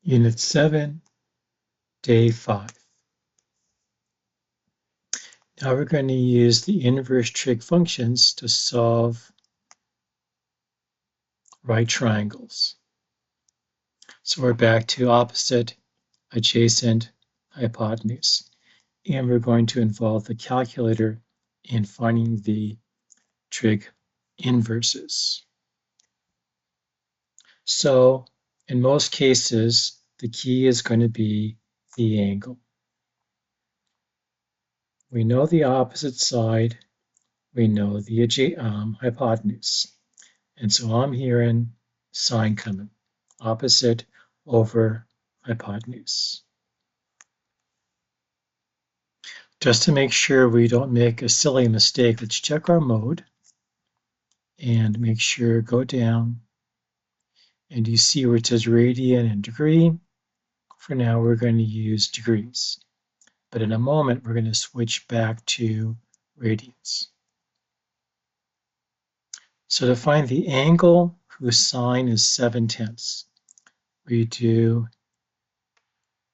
Unit 7, Day 5. Now we're going to use the inverse trig functions to solve right triangles. So we're back to opposite, adjacent, hypotenuse. And we're going to involve the calculator in finding the trig inverses. So in most cases, the key is going to be the angle. We know the opposite side. We know the hypotenuse. And so I'm hearing sine coming, opposite over hypotenuse. Just to make sure we don't make a silly mistake, let's check our mode and make sure go down. And you see where it says radian and degree. For now, we're going to use degrees. But in a moment, we're going to switch back to radians. So to find the angle whose sine is 7/10, we do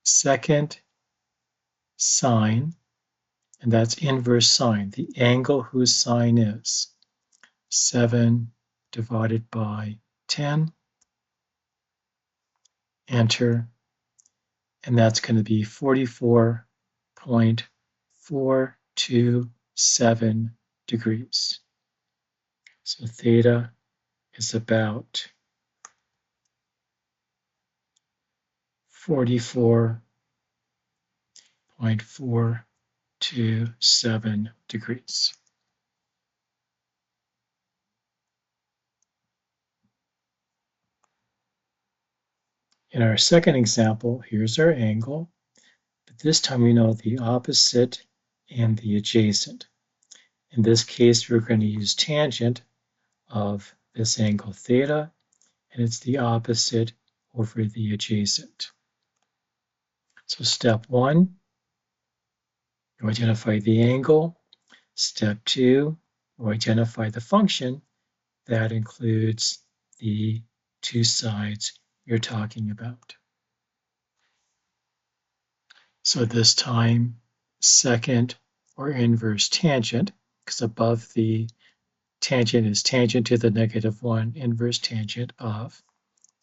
second sine, and that's inverse sine, the angle whose sine is 7 divided by 10, enter, and that's going to be 44.427 degrees. So theta is about 44.427 degrees. In our second example, here's our angle, but this time we know the opposite and the adjacent. In this case, we're going to use tangent of this angle theta, and it's the opposite over the adjacent. So step 1, you identify the angle. Step 2, you identify the function that includes the two sides you're talking about. So this time, second or inverse tangent, because above the tangent is tangent to the -1, inverse tangent of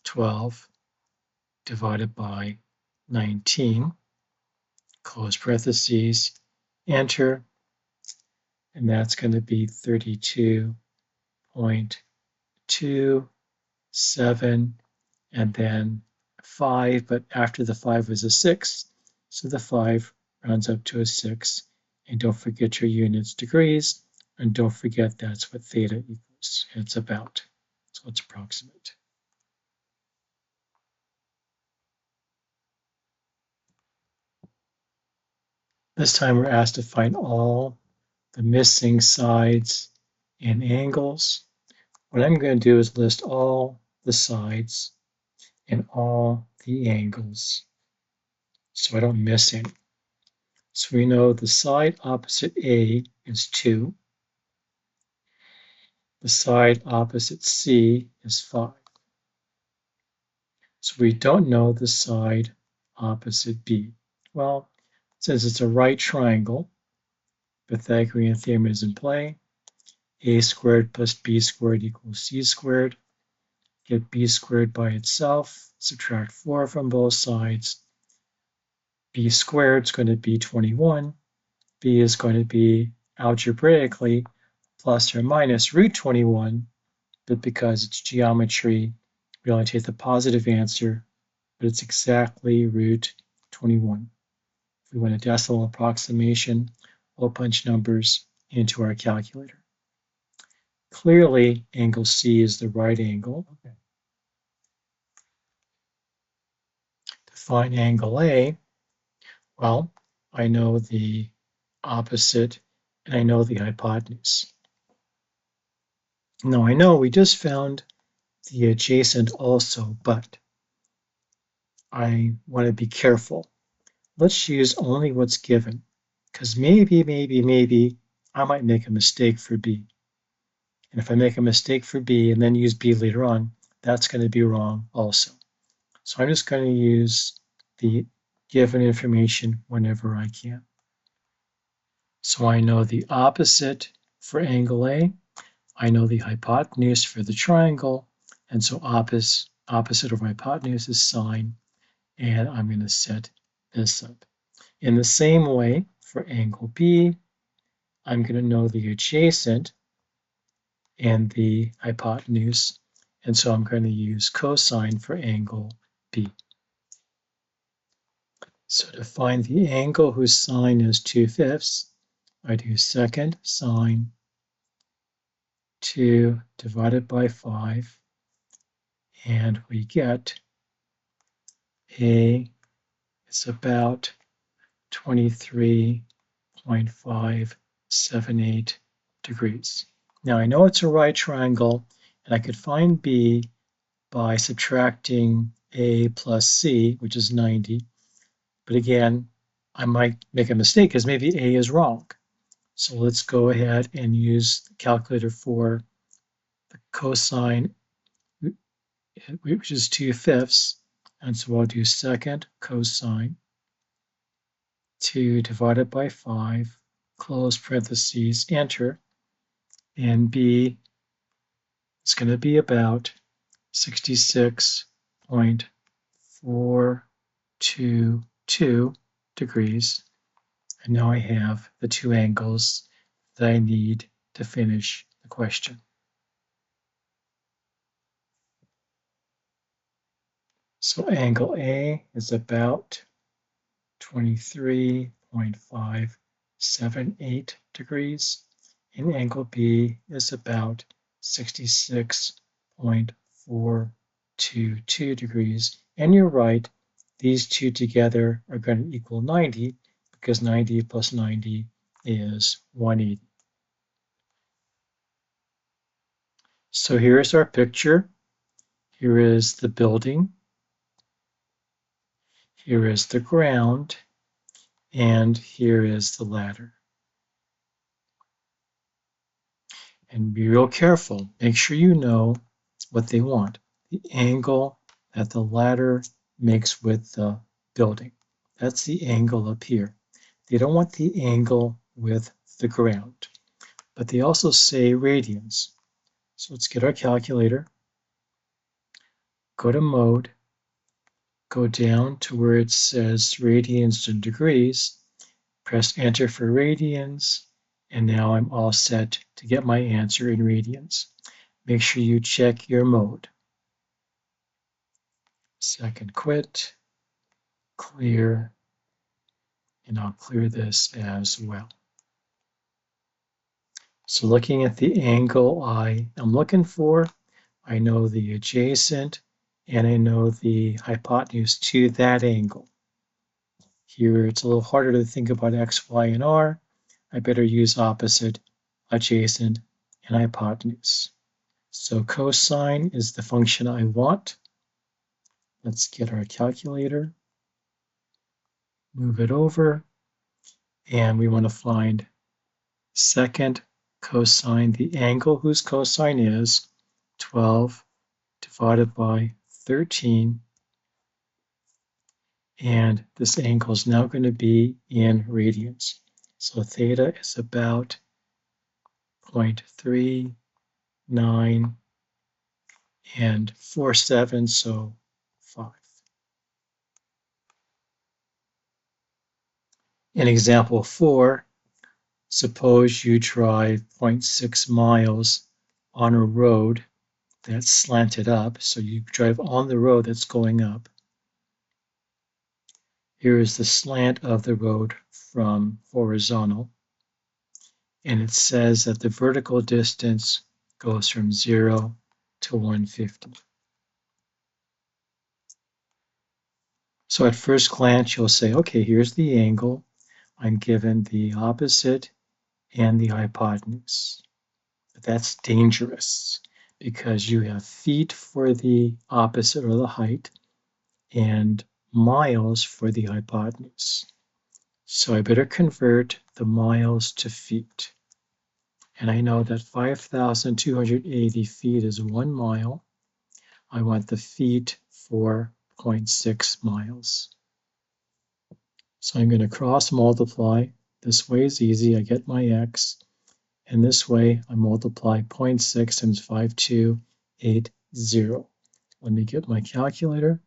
12 divided by 19, close parentheses, enter, and that's going to be 32.27, and then 5, but after the 5 is a 6, so the 5 rounds up to a 6, and don't forget your units degrees, and don't forget that's what theta equals. It's about, so it's approximate. This time we're asked to find all the missing sides and angles. What I'm going to do is list all the sides and all the angles so I don't miss any. So we know the side opposite A is 2. The side opposite C is 5. So we don't know the side opposite B. Well, since it's a right triangle, Pythagorean theorem is in play. A squared plus B squared equals C squared. Get B squared by itself, subtract 4 from both sides. B squared is going to be 21. B is going to be algebraically plus or minus root 21, but because it's geometry, we only take the positive answer, but it's exactly root 21. If we want a decimal approximation, we'll punch numbers into our calculator. Clearly, angle C is the right angle. Okay. To find angle A, well, I know the opposite and I know the hypotenuse. Now I know we just found the adjacent also, but I want to be careful. Let's use only what's given, because maybe I might make a mistake for B. And if I make a mistake for B and then use B later on, that's going to be wrong also. So I'm just going to use the given information whenever I can. So I know the opposite for angle A. I know the hypotenuse for the triangle. And so opposite of hypotenuse is sine. And I'm going to set this up. In the same way, for angle B, I'm going to know the adjacent and the hypotenuse. And so I'm going to use cosine for angle B. So to find the angle whose sine is 2/5, I do second sine 2 divided by 5, and we get A is about 23.578 degrees. Now I know it's a right triangle, and I could find B by subtracting A plus C, which is 90. But again, I might make a mistake because maybe A is wrong. So let's go ahead and use the calculator for the cosine, which is 2/5. And so I'll do second cosine 2 divided by 5, close parentheses, enter. And B is going to be about 66.422 degrees. And now I have the two angles that I need to finish the question. So angle A is about 23.578 degrees, and angle B is about 66.422 degrees. And you're right, these two together are going to equal 90, because 90 plus 90 is 180. So here's our picture. Here is the building. Here is the ground. And here is the ladder. And be real careful. Make sure you know what they want. The angle that the ladder makes with the building. That's the angle up here. They don't want the angle with the ground. But they also say radians. So let's get our calculator. Go to mode. Go down to where it says radians and degrees. Press enter for radians. And now I'm all set to get my answer in radians. Make sure you check your mode. Second quit, clear, and I'll clear this as well. So looking at the angle I am looking for, I know the adjacent and I know the hypotenuse to that angle. Here it's a little harder to think about x, y, and r. I better use opposite, adjacent, and hypotenuse. So cosine is the function I want. Let's get our calculator, move it over, and we want to find second cosine, the angle whose cosine is 12 divided by 13. And this angle is now going to be in radians. So theta is about 0.39 and 47, so 5. In example 4, suppose you drive 0.6 miles on a road that's slanted up, so you drive on the road that's going up. Here is the slant of the road from horizontal, and it says that the vertical distance goes from 0 to 150. So at first glance, you'll say, okay, here's the angle. I'm given the opposite and the hypotenuse. But that's dangerous because you have feet for the opposite or the height and miles for the hypotenuse. So I better convert the miles to feet. And I know that 5,280 feet is 1 mile. I want the feet for 5.6 miles. So I'm going to cross multiply. This way is easy. I get my x. And this way I multiply 0.6 times 5280. Let me get my calculator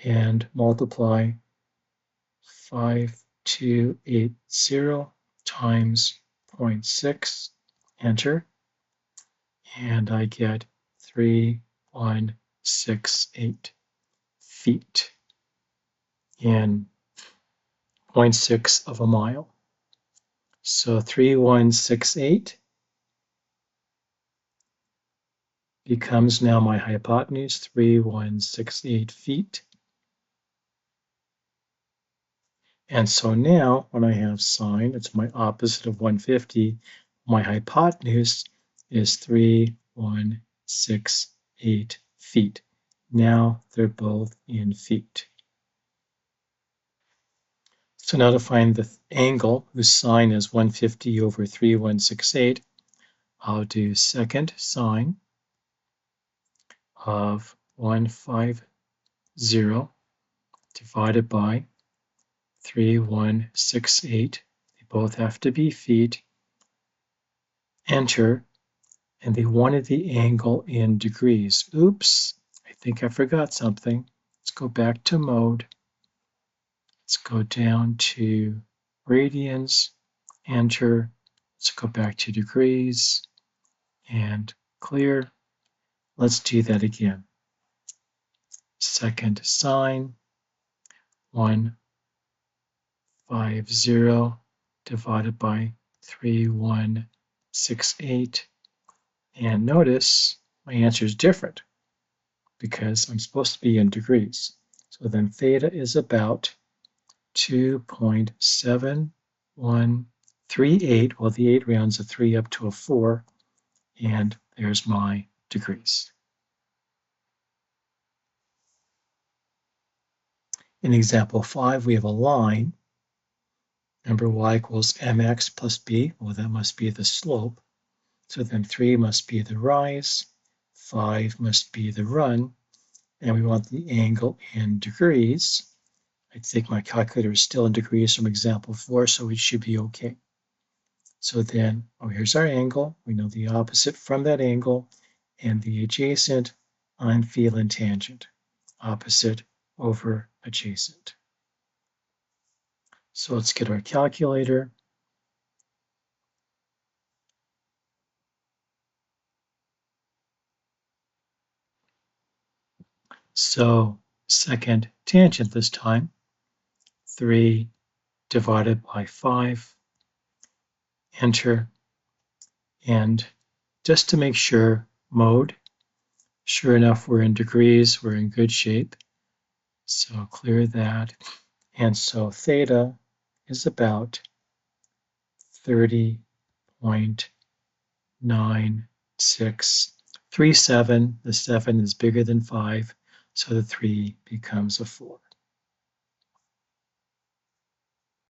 and multiply 5280 times 0.6, enter, and I get 3168 feet in 0.6 of a mile. So 3168 becomes now my hypotenuse, 3168 feet. And so now when I have sine, it's my opposite of 150, my hypotenuse is 3168 feet. Now they're both in feet. So now to find the angle whose sine is 150 over 3168, I'll do second sine of 150 divided by 3168. They both have to be feet. Enter, and they wanted the angle in degrees. Oops, I think I forgot something. Let's go back to mode. Let's go down to radians, enter. Let's go back to degrees and clear. Let's do that again. Second sine, 150 divided by 3168. And notice my answer is different because I'm supposed to be in degrees. So then theta is about 2.7138. Well, the 8 rounds a 3 up to a 4. And there's my degrees. In example 5, we have a line. Remember, y equals mx plus b. Well, that must be the slope. So then 3 must be the rise, 5 must be the run, and we want the angle in degrees. I think my calculator is still in degrees from example 4, so it should be okay. So then, here's our angle. We know the opposite from that angle, and the adjacent on feeling tangent. Opposite over adjacent. So let's get our calculator. So second tangent this time, 3 divided by 5, enter, and just to make sure, mode, sure enough, we're in degrees, we're in good shape, so clear that, and so theta is about 30.9637. The 7 is bigger than 5, so the 3 becomes a 4.